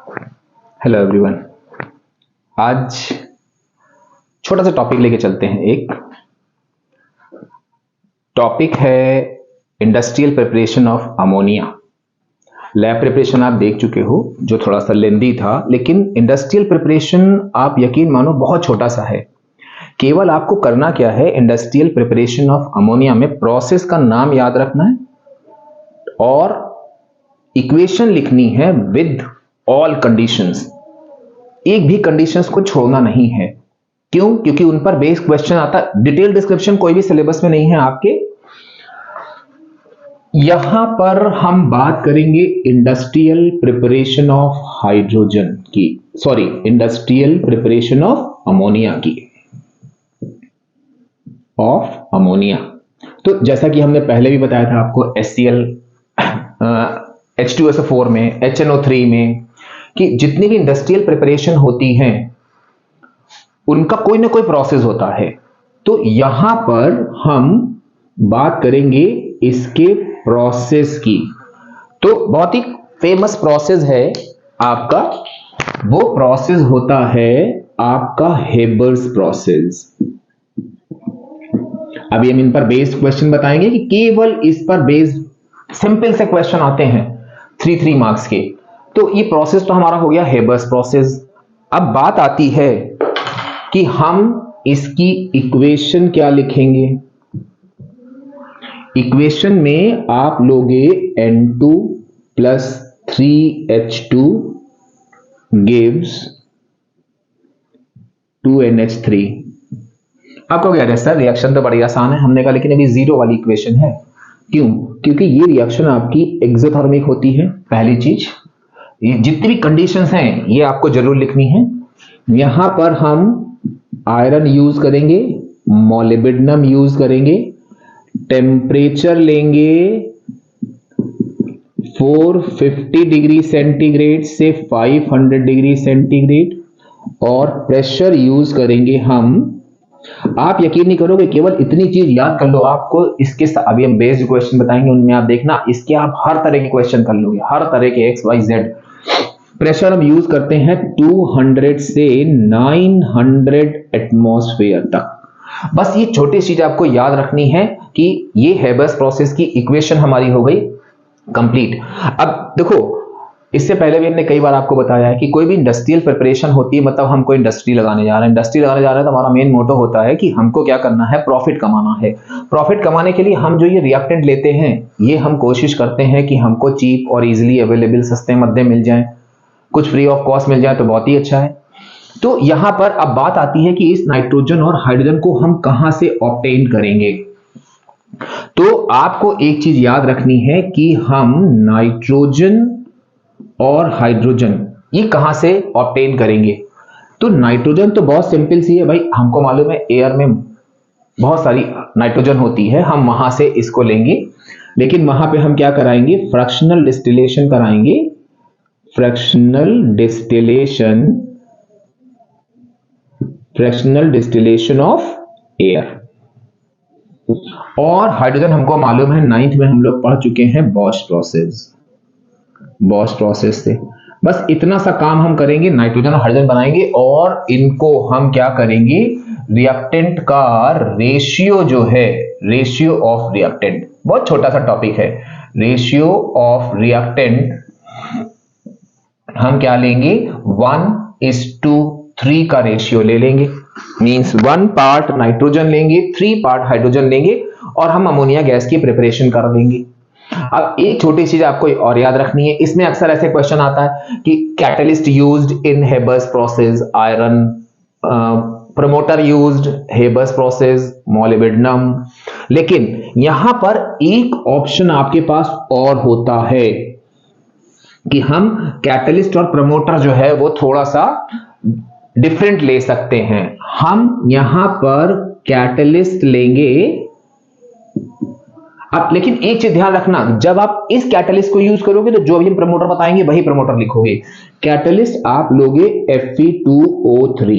Hello everyone. आज छोटा सा टॉपिक लेके चलते हैं। एक टॉपिक है industrial preparation of ammonia. Lab preparation आप देख चुके हो जो थोड़ा सा लेंदी था, लेकिन इंडस्ट्रियल प्रिपरेशन आप यकीन मानो बहुत छोटा सा है। केवल आपको करना क्या है, इंडस्ट्रियल प्रिपरेशन ऑफ अमोनिया में प्रोसेस का नाम याद रखना है और इक्वेशन लिखनी है विद ऑल कंडीशंस। एक भी कंडीशंस को छोड़ना नहीं है। क्यों? क्योंकि उन पर बेस्ड क्वेश्चन आता है। डिटेल डिस्क्रिप्शन कोई भी सिलेबस में नहीं है आपके। यहां पर हम बात करेंगे इंडस्ट्रियल प्रिपरेशन ऑफ हाइड्रोजन की, sorry industrial preparation of ammonia की, ऑफ अमोनिया। तो जैसा कि हमने पहले भी बताया था आपको, HCl, H2SO4 में, HNO3 में, कि जितनी भी इंडस्ट्रियल प्रिपरेशन होती हैं उनका कोई ना कोई प्रोसेस होता है। तो यहां पर हम बात करेंगे इसके प्रोसेस की। तो बहुत ही फेमस प्रोसेस है आपका, वो प्रोसेस होता है आपका हेबर्स प्रोसेस। अभी हम इन पर बेस्ड क्वेश्चन बताएंगे कि केवल इस पर बेस्ड सिंपल से क्वेश्चन आते हैं 3 मार्क्स के। तो ये प्रोसेस तो हमारा हो गया हेबर्स प्रोसेस। अब बात आती है कि हम इसकी इक्वेशन क्या लिखेंगे। इक्वेशन में आप लोगे N2 plus 3H2 gives 2NH3। आपको क्या है सर, रिएक्शन तो बड़ी आसान है। हमने कहा लेकिन अभी जीरो वाली इक्वेशन है। क्यों? क्योंकि ये रिएक्शन आपकी एक्सोथर्मिक होती है। पहली चीज, ये जितनी भी कंडीशंस हैं ये आपको जरूर लिखनी है। यहां पर हम आयरन यूज करेंगे, मोलिब्डेनम यूज करेंगे, टेम्परेचर लेंगे 450 डिग्री सेंटीग्रेड से 500 डिग्री सेंटीग्रेड, और प्रेशर यूज करेंगे हम। आप यकीन नहीं करोगे, केवल इतनी चीज याद कर लो। आपको इसके अभी हम बेस्ड क्वेश्चन बताएंगे, उनमें आप देखना इसके आप हर तरह के क्वेश्चन कर लोगे, हर तरह के XYZ। प्रेशर हम यूज करते हैं 200 से 900 एटमॉस्फेयर तक। बस ये छोटी चीज आपको याद रखनी है कि ये हेबर्स प्रोसेस की इक्वेशन हमारी हो गई कंप्लीट। अब देखो, इससे पहले भी हमने कई बार आपको बताया है कि कोई भी इंडस्ट्रियल प्रिपरेशन होती है, मतलब हम कोई इंडस्ट्री लगाने जा रहे हैं, तो हमारा मेन मोटो होता है कि हमको क्या करना है, प्रॉफिट कमाना है। प्रॉफिट कमाने के लिए हम जो ये रिएक्टेंट लेते हैं, ये हम कोशिश करते हैं कि हमको चीप और इजीली अवेलेबल, सस्ते मध्य मिल जाए, कुछ फ्री ऑफ कॉस्ट मिल जाए तो बहुत ही अच्छा है। तो यहां पर अब बात आती है कि इस नाइट्रोजन और हाइड्रोजन को हम कहां से ऑब्टेन करेंगे। तो आपको एक चीज याद रखनी है कि हम नाइट्रोजन और हाइड्रोजन ये कहां से ऑब्टेन करेंगे। तो नाइट्रोजन तो बहुत सिंपल सी है भाई, हमको मालूम है एयर में बहुत सारी नाइट्रोजन होती है, हम वहां से इसको लेंगे। लेकिन वहां पे हम क्या कराएंगे, फ्रैक्शनल डिस्टिलेशन कराएंगे, फ्रैक्शनल डिस्टिलेशन ऑफ एयर। और हाइड्रोजन हमको मालूम है 9th में हम लोग पढ़ चुके हैं बॉश प्रोसेस से। बस इतना सा काम हम करेंगे, नाइट्रोजन और हाइड्रोजन बनाएंगे और इनको हम क्या करेंगे, रिएक्टेंट का रेशियो जो है, रेशियो ऑफ रिएक्टेंट, बहुत छोटा सा टॉपिक है, रेशियो ऑफ रिएक्टेंट हम क्या लेंगे, 1:3 का रेशियो ले लेंगे। मींस 1 पार्ट नाइट्रोजन लेंगे, 3 पार्ट हाइड्रोजन लेंगे और हम अमोनिया गैस की प्रिपरेशन कर देंगे। अब एक छोटी चीज आपको और याद रखनी है, इसमें अक्सर ऐसे क्वेश्चन आता है कि catalyst used in Haber's process, iron, promoter used Haber's process, molybdenum. लेकिन यहां पर एक ऑप्शन आपके पास और होता है कि हम कैटलिस्ट और प्रमोटर जो है वो थोड़ा सा डिफरेंट ले सकते हैं। हम यहां पर कैटलिस्ट लेंगे। अब लेकिन एक चीज ध्यान रखना, जब आप इस कैटलिस्ट को यूज करोगे तो जो भी हम प्रमोटर बताएंगे वही प्रमोटर लिखोगे। कैटलिस्ट आप लोगे Fe2O3।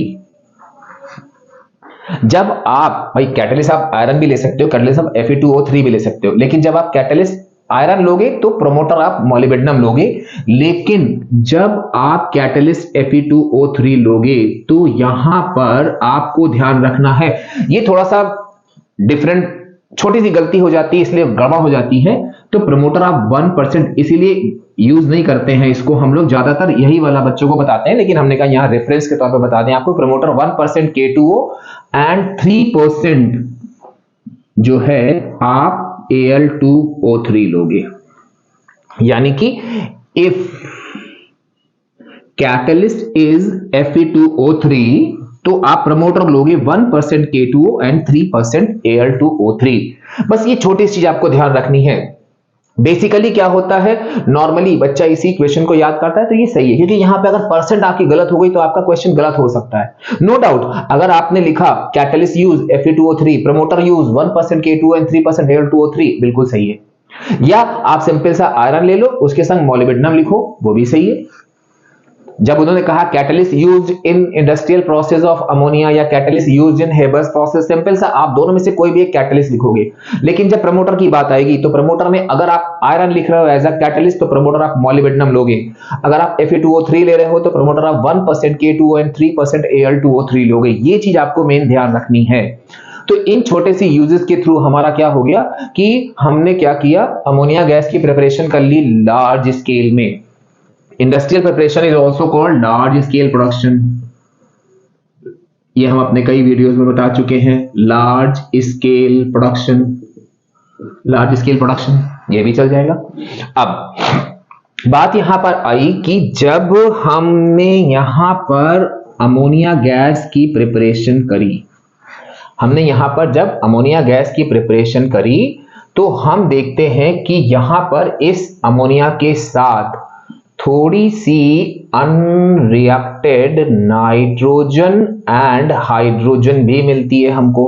जब आप भाई कैटलिस्ट आप आयरन भी ले सकते हो, कैटलिस्ट आप Fe2O3 भी ले सकते हो, लेकिन जब आप कैटलिस्ट आयरन लोगे तो प्रमोटर आप मॉलिब्डेनम लोगे, लेकिन जब आप कैटलिस्ट Fe2O3 लोगे तो यहां पर आपको ध्यान रखना है, ये थोड़ा सा डिफरेंट, छोटी सी गलती हो जाती है इसलिए गड़बड़ हो जाती है। तो प्रमोटर आप 1% इसीलिए यूज नहीं करते हैं इसको, हम लोग ज्यादातर यही वाला बच्चों को बताते हैं, लेकिन हमने कहा यहां रेफरेंस के तौर पे बता दें आपको। प्रमोटर 1% K2O एंड 3% जो है आप Al2O3 लोगे। यानी कि इफ कैटलिस्ट इज Fe2O3 तो आप प्रमोटर लोगे 1% K2O एंड 3% Al2O3। बस ये छोटी चीज आपको ध्यान रखनी है। बेसिकली क्या होता है, नॉर्मली बच्चा इसी क्वेश्चन को याद करता है तो ये सही है, क्योंकि यहां पे अगर परसेंट आपकी गलत हो गई तो आपका क्वेश्चन गलत हो सकता है। नो डाउट, अगर आपने लिखा catalyst use Fe2O3, promoter use 1% K2O and 3% Al2O3, बिल्कुल सही है। या आप सिंपल सा आयरन ले लो, उसके संग मॉलिब्डेनम लिखो, वो भी सही है। जब उन्होंने कहा catalyst used in industrial process of ammonia या catalyst used in Haber's process, simple सा आप दोनों में से कोई भी एक कैटलिस्ट लिखोगे। लेकिन जब प्रमोटर की बात आएगी तो प्रमोटर में अगर आप आयरन लिख रहे हो एज अ कैटलिस्ट तो प्रमोटर आप मॉलिब्डेनम लोगे। अगर आप Fe2O3 ले रहे हो तो प्रमोटर आप 1% K2O एंड 3% Al2O3 लोगे। ये चीज आपको मेन ध्यान रखनी है। तो इन छोटे से यूजेस के थ्रू हमारा क्या हो गया कि हमने क्या किया, अमोनिया गैस की प्रिपरेशन कर ली लार्ज स्केल में। Industrial preparation is also called large scale production, ये हम अपने कई वीडियोस में बता चुके हैं। Large scale production, large scale production ये भी चल जाएगा। अब बात यहां पर आई कि जब हमने यहां पर अमोनिया गैस की प्रिपरेशन करी, हमने यहां पर जब अमोनिया गैस की प्रिपरेशन करी तो हम देखते हैं कि यहां पर इस अमोनिया के साथ थोड़ी सी अनरिएक्टेड नाइट्रोजन एंड हाइड्रोजन भी मिलती है हमको।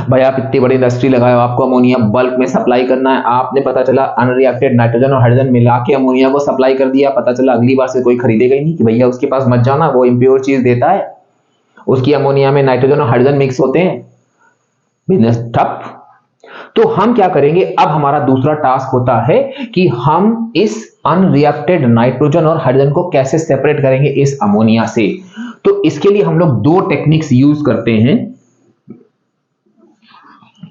भाई आप इतनी बड़ी इंडस्ट्री लगाए हो, आपको अमोनिया बल्क में सप्लाई करना है, आपने पता चला अनरिएक्टेड नाइट्रोजन और हाइड्रोजन मिला के अमोनिया को सप्लाई कर दिया, पता चला अगली बार से कोई खरीदेगा ही नहीं कि भैया उसके पास मत जाना, वो इंप्योर चीज देता है, उसकी अमोनिया में नाइट्रोजन और हाइड्रोजन मिक्स होते हैं, बिजनेस ठप। तो हम क्या करेंगे, अब हमारा दूसरा टास्क होता है कि हम इस अनरिएक्टेड नाइट्रोजन और हाइड्रोजन को कैसे सेपरेट करेंगे इस अमोनिया से। तो इसके लिए हम लोग दो टेक्निक्स यूज करते हैं,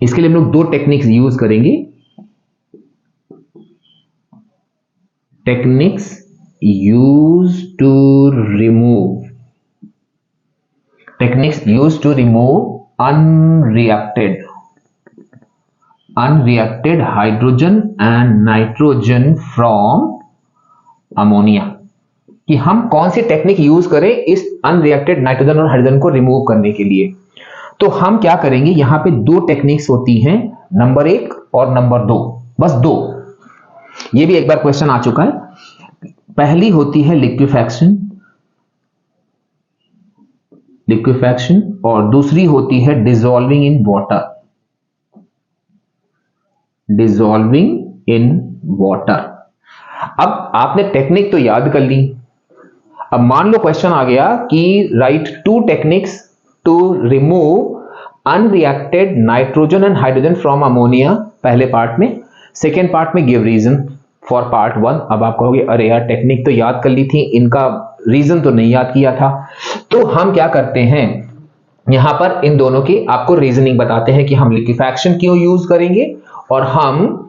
इसके लिए हम लोग दो टेक्निक्स यूज करेंगे। Techniques use to remove, techniques use to remove unreacted hydrogen and nitrogen from ammonia, कि हम कौन सी टेक्निक यूज करें इस अनरिएक्टेड नाइट्रोजन और हाइड्रोजन को रिमूव करने के लिए। तो हम क्या करेंगे, यहां पे दो टेक्निक्स होती हैं, नंबर 1 और नंबर 2, बस दो। ये भी एक बार क्वेश्चन आ चुका है। पहली होती है लिक्विफैक्शन और दूसरी होती है dissolving in water, dissolving in water. अब आपने टेक्निक तो याद कर ली, अब मान लो क्वेश्चन आ गया कि right 2 techniques to remove unreacted nitrogen and hydrogen from ammonia, पहले पार्ट में। सेकेंड पार्ट में गिव रीजन फॉर पार्ट 1। अब आप कहोगे अरे यार टेक्निक तो याद कर ली थी, इनका रीजन तो नहीं याद किया था। तो हम क्या करते हैं, यहां पर इन दोनों की आपको रीजनिंग बताते हैं कि हम लिक्विफैक्शन क्यों यूज करेंगे और हम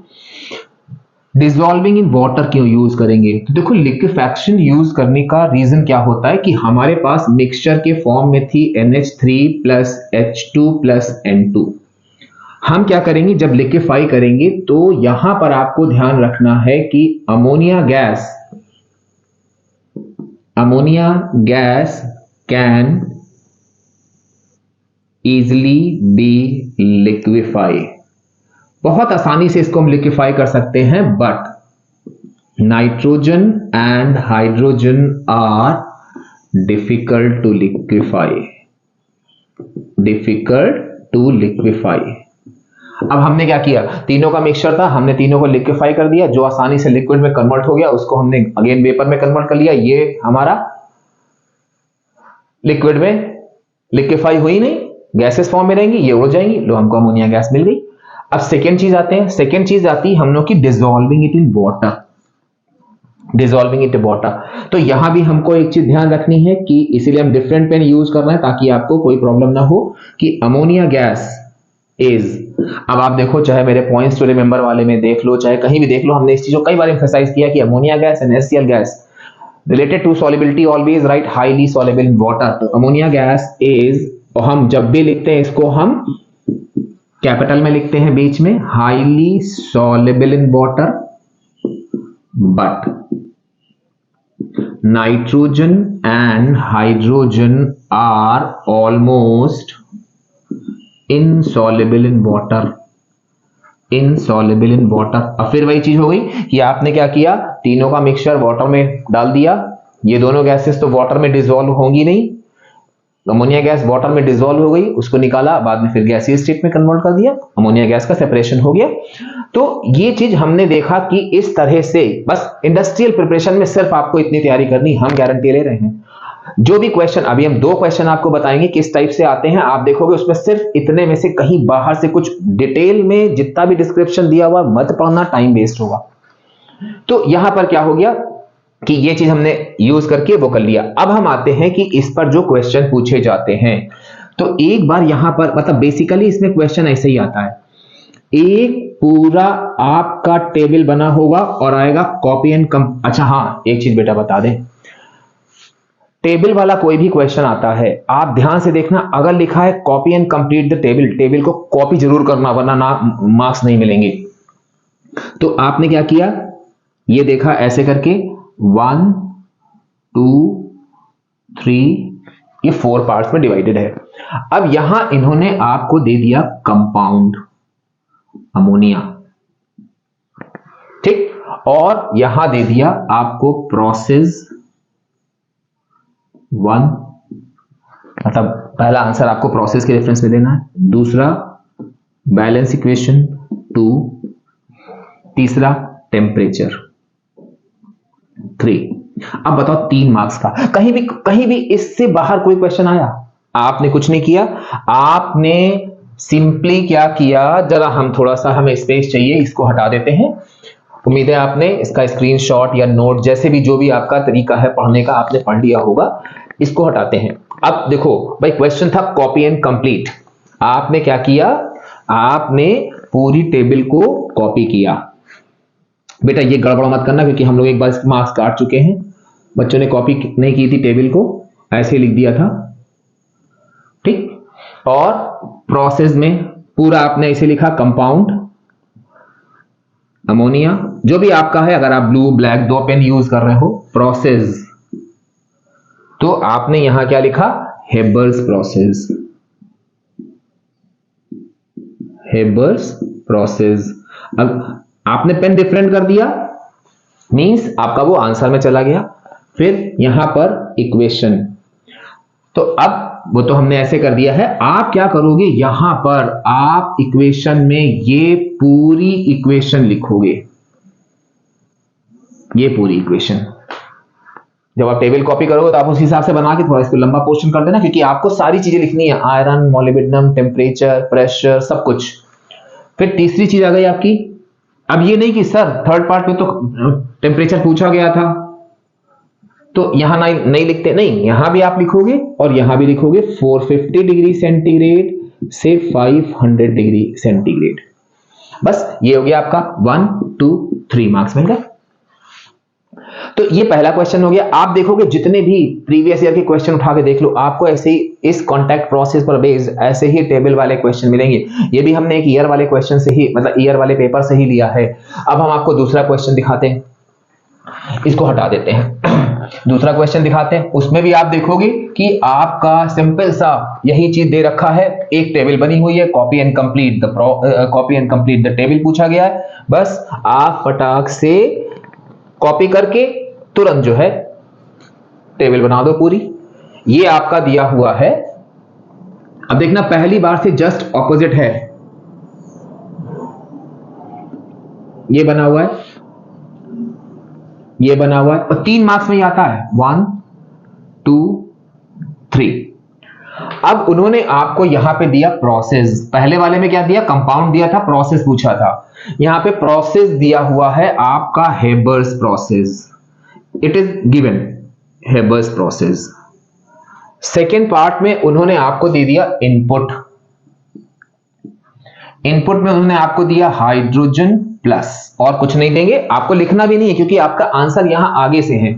डिसॉल्विंग इन वाटर क्यों यूज करेंगे। तो देखो लिक्विफैक्शन यूज करने का रीजन क्या होता है कि हमारे पास मिक्सचर के फॉर्म में थी NH3 plus H2 plus N2। हम क्या करेंगे, जब लिक्विफाई करेंगे तो यहां पर आपको ध्यान रखना है कि ammonia gas can easily be liquefy, बहुत आसानी से इसको हम लिक्विफाई कर सकते हैं, but nitrogen and hydrogen are difficult to liquefy. अब हमने क्या किया, तीनों का मिक्सचर था, हमने तीनों को लिक्विफाई कर दिया, जो आसानी से लिक्विड में कन्वर्ट हो गया उसको हमने अगेन वेपर में कन्वर्ट कर लिया। ये हमारा लिक्विड में लिक्विफाई हुई नहीं, गैसेस फॉर्म में रहेंगी, ये उड़ जाएंगी, लो हमको अमोनिया गैस मिल गई। अब सेकेंड चीज आते हैं, सेकेंड चीज आती है हम लोग की dissolving it in water, dissolving it water. तो यहां भी हमको एक चीज ध्यान रखनी है कि इसीलिए हम डिफरेंट पेन यूज कर रहे हैं ताकि आपको कोई प्रॉब्लम ना हो कि अमोनिया गैस इज, अब आप देखो चाहे मेरे पॉइंट्स टू रिमेंबर वाले में देख लो चाहे कहीं भी देख लो, हमने इस चीज को कई बार एम्फसाइज किया कि ammonia gas and HCl gas related to solubility always right highly soluble in water. तो अमोनिया गैस इज, और हम जब भी लिखते हैं इसको हम कैपिटल में लिखते हैं बीच में, highly soluble in water but nitrogen and hydrogen are almost insoluble in water, insoluble in water. अब फिर वही चीज हो गई कि आपने क्या किया, तीनों का मिक्सचर वाटर में डाल दिया, ये दोनों गैसेस तो वाटर में डिसॉल्व होंगी नहीं, अमोनिया गैस वाटर में डिसॉल्व हो गई, उसको निकाला, बाद में फिर गैसीय स्टेट में कन्वर्ट कर दिया, अमोनिया गैस का सेपरेशन हो गया। तो ये चीज हमने देखा कि इस तरह से बस इंडस्ट्रियल प्रिपरेशन में सिर्फ आपको इतनी तैयारी करनी, हम गारंटी ले रहे हैं। जो भी क्वेश्चन, अभी हम 2 क्वेश्चन आपको बताएंगे किस टाइप से आते हैं, आप देखोगे उसमें सिर्फ इतने में से कहीं बाहर से कुछ डिटेल में जितना भी डिस्क्रिप्शन दिया हुआ मत पढ़ना, टाइम वेस्ट होगा। तो यहां पर क्या हो गया कि ये चीज हमने यूज करके वो कर लिया। अब हम आते हैं कि इस पर जो क्वेश्चन पूछे जाते हैं, तो एक बार यहां पर मतलब बेसिकली इसमें क्वेश्चन ऐसे ही आता है, एक पूरा आपका टेबल बना होगा और आएगा कॉपी एंड अच्छा हाँ एक चीज बेटा बता दें, टेबल वाला कोई भी क्वेश्चन आता है आप ध्यान से देखना, अगर लिखा है copy and complete the table, table को कॉपी जरूर करना वरना ना मार्क्स नहीं मिलेंगे। तो आपने क्या किया, ये देखा ऐसे करके 1 2 3, ये 4 पार्ट्स में डिवाइडेड है। अब यहां इन्होंने आपको दे दिया कंपाउंड अमोनिया, ठीक, और यहां दे दिया आपको प्रोसेस 1, मतलब पहला आंसर आपको प्रोसेस के रेफरेंस में देना है, दूसरा बैलेंस इक्वेशन 2, तीसरा टेम्परेचर 3। अब बताओ 3 मार्क्स का, कहीं भी इससे बाहर कोई क्वेश्चन आया, आपने कुछ नहीं किया, आपने सिंपली क्या किया, जरा हम थोड़ा सा हमें स्पेस चाहिए, इसको हटा देते हैं। उम्मीद है आपने इसका स्क्रीनशॉट या नोट जैसे भी जो भी आपका तरीका है पढ़ने का आपने पढ़ लिया होगा, इसको हटाते हैं। अब देखो भाई क्वेश्चन था कॉपी एंड कंप्लीट, आपने क्या किया, आपने पूरी टेबल को कॉपी किया। बेटा ये गड़बड़ मत करना क्योंकि हम लोग एक बार मार्क्स काट चुके हैं, बच्चों ने कॉपी नहीं की थी टेबल को, ऐसे लिख दिया था, ठीक। और प्रोसेस में पूरा आपने इसे लिखा कंपाउंड अमोनिया, जो भी आपका है, अगर आप ब्लू ब्लैक 2 पेन यूज कर रहे हो, प्रोसेस, तो आपने यहां क्या लिखा, हेबर्स प्रोसेस, हेबर्स प्रोसेस। अब आपने पेन डिफरेंट कर दिया, मींस आपका वो आंसर में चला गया। फिर यहां पर इक्वेशन, तो अब वो तो हमने ऐसे कर दिया है, आप क्या करोगे, यहां पर आप इक्वेशन में ये पूरी इक्वेशन लिखोगे, ये पूरी इक्वेशन। जब आप टेबल कॉपी करोगे तो आप उस हिसाब से बना के थोड़ा इसको लंबा पोर्शन कर देना, क्योंकि आपको सारी चीजें लिखनी है, आयरन, मोलिब्डेनम, टेम्परेचर, प्रेशर, सब कुछ। फिर तीसरी चीज आ गई आपकी, अब ये नहीं कि सर थर्ड पार्ट में तो टेम्परेचर पूछा गया था तो यहां नहीं लिखते, नहीं, यहां भी आप लिखोगे और यहां भी लिखोगे 450 डिग्री सेंटीग्रेड से 500 डिग्री सेंटीग्रेड। बस ये हो गया आपका 1 2 3 मार्क्स मिल गए। तो ये पहला क्वेश्चन हो गया। आप देखोगे जितने भी प्रीवियस ईयर के क्वेश्चन उठा के देख लो, आपको ऐसे ही इस कॉन्टैक्ट प्रोसेस पर बेस्ड ऐसे ही टेबल वाले क्वेश्चन मिलेंगे। ये भी हमने एक ईयर वाले क्वेश्चन से ही, मतलब ईयर वाले पेपर से ही लिया है। अब हम आपको दूसरा क्वेश्चन दिखाते हैं, इसको हटा देते हैं। दूसरा क्वेश्चन दिखाते हैं, उसमें भी आप देखोगे कि आपका सिंपल सा यही चीज दे रखा है, एक टेबल बनी हुई है, copy and complete the table पूछा गया है। बस आप फटाक से कॉपी करके तुरंत जो है टेबल बना दो पूरी। ये आपका दिया हुआ है। अब देखना पहली बार से जस्ट ऑपोजिट है, ये बना हुआ है, ये बना हुआ है, और 3 मार्क्स में ही आता है 1 2 3। अब उन्होंने आपको यहां पे दिया प्रोसेस, पहले वाले में क्या दिया, कंपाउंड दिया था, प्रोसेस पूछा था, यहां पे प्रोसेस दिया हुआ है आपका Haber's process, it is given Haber's process. Second part में उन्होंने आपको दे दिया इनपुट, इनपुट में उन्होंने आपको दिया हाइड्रोजन प्लस, और कुछ नहीं देंगे, आपको लिखना भी नहीं है क्योंकि आपका आंसर यहां आगे से है।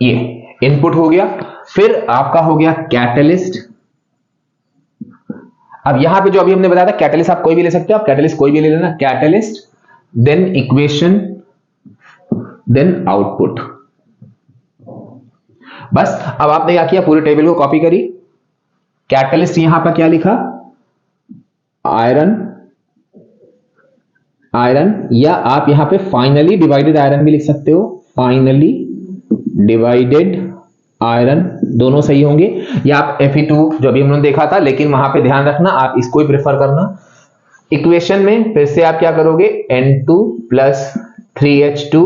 ये इनपुट हो गया, फिर आपका हो गया कैटलिस्ट। अब यहां पे जो अभी हमने बताया था कैटलिस्ट आप कोई भी ले सकते हो, आप कैटलिस्ट कोई भी ले लेना, catalyst, then equation, then output. बस अब आपने क्या किया, पूरे टेबल को कॉपी करी, कैटलिस्ट यहां पर क्या लिखा, आयरन, आयरन, या आप यहां पे फाइनली डिवाइडेड आयरन भी लिख सकते हो, फाइनली डिवाइडेड आयरन, दोनों सही होंगे। या आप Fe2 जो अभी हमने देखा था, लेकिन वहां पे ध्यान रखना आप इसको ही प्रेफर करना। इक्वेशन में फिर से आप क्या करोगे, N2 plus 3H2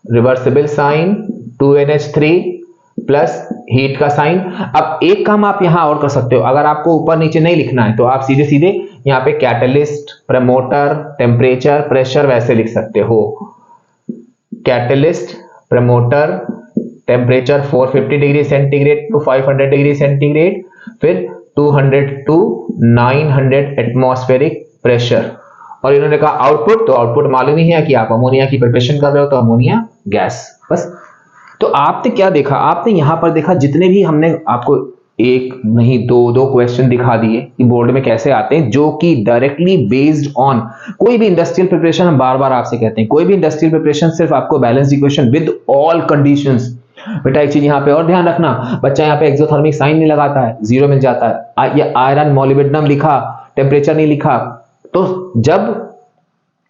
reversible sign, 2NH3 plus heat का साइन। अब एक काम आप यहां और कर सकते हो, अगर आपको ऊपर नीचे नहीं लिखना है तो आप सीधे सीधे यहां पे कैटलिस्ट, प्रमोटर, टेम्परेचर, प्रेशर वैसे लिख सकते हो। Catalyst, promoter, temperature 450 degree centigrade to 500 degree centigrade, फिर 200 टू 900 एटमॉस्फेरिक प्रेशर, और इन्होंने कहा आउटपुट, तो आउटपुट मालूम ही है कि आप अमोनिया की प्रिपरेशन कर रहे हो तो अमोनिया गैस। बस, तो आपने क्या देखा, आपने यहां पर देखा जितने भी हमने आपको एक नहीं दो क्वेश्चन दिखा दिए कि बोर्ड में कैसे आते हैं, जो कि डायरेक्टली बेस्ड ऑन कोई भी इंडस्ट्रियल प्रिपरेशन, हम बार बार आपसे कहते हैं कोई भी इंडस्ट्रियल प्रिपरेशन सिर्फ आपको balance equation with all conditions. बेटा एक चीज यहां पे और ध्यान रखना, बच्चा यहां पे एक्सोथर्मिक साइन नहीं लगाता है, जीरो मिल जाता है, ये आयरन मोलिब्डेनम लिखा, टेम्परेचर नहीं लिखा। तो जब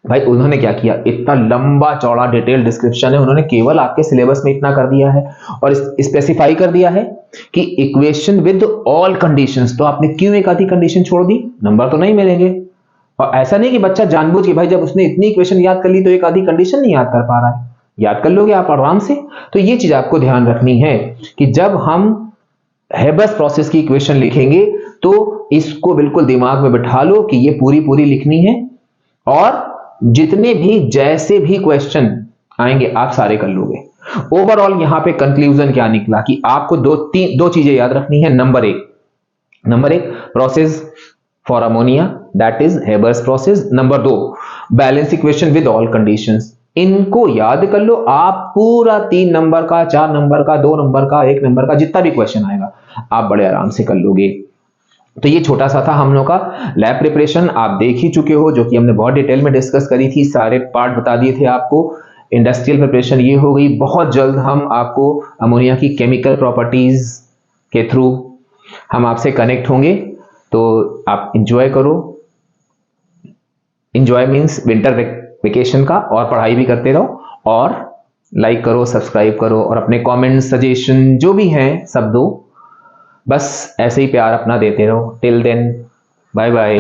भाई उन्होंने क्या किया, इतना लंबा चौड़ा डिटेल डिस्क्रिप्शन है, उन्होंने केवल आपके सिलेबस में इतना कर दिया है और स्पेसिफाई कर दिया है कि इक्वेशन विद ऑल कंडीशंस, तो आपने क्यों एक आधी कंडीशन छोड़ दी, नंबर तो नहीं मिलेंगे। और ऐसा नहीं कि बच्चा जानबूझ के, भाई जब उसने इतनी इक्वेशन याद कर ली तो एक आधी कंडीशन नहीं याद कर पा रहा है, याद कर लोगे आप आराम से। तो ये चीज आपको ध्यान रखनी है कि जब हम हेबर्स प्रोसेस की इक्वेशन लिखेंगे तो इसको बिल्कुल दिमाग में बिठा लो कि ये पूरी पूरी लिखनी है, और जितने भी जैसे भी क्वेश्चन आएंगे आप सारे कर लोगे। ओवरऑल यहां पे कंक्लूजन क्या निकला कि आपको दो चीजें याद रखनी है। नंबर एक process for ammonia, that is Haber's process. Number 2 balance equation with all conditions, इनको याद कर लो आप, पूरा 3 नंबर का, 4 नंबर का, 2 नंबर का, 1 नंबर का, जितना भी क्वेश्चन आएगा आप बड़े आराम से कर लोगे। तो ये छोटा सा था हम लोग का लैब प्रिपरेशन, आप देख ही चुके हो, जो कि हमने बहुत डिटेल में डिस्कस करी थी, सारे पार्ट बता दिए थे आपको। इंडस्ट्रियल प्रिपरेशन ये हो गई। बहुत जल्द हम आपको अमोनिया की केमिकल प्रॉपर्टीज के थ्रू हम आपसे कनेक्ट होंगे, तो आप इंजॉय करो। इंजॉय मीन्स विंटर वेकेशन का, और पढ़ाई भी करते रहो, और लाइक करो, सब्सक्राइब करो, और अपने कमेंट सजेशन जो भी हैं सब दो। बस ऐसे ही प्यार अपना देते रहो। Till then, bye bye.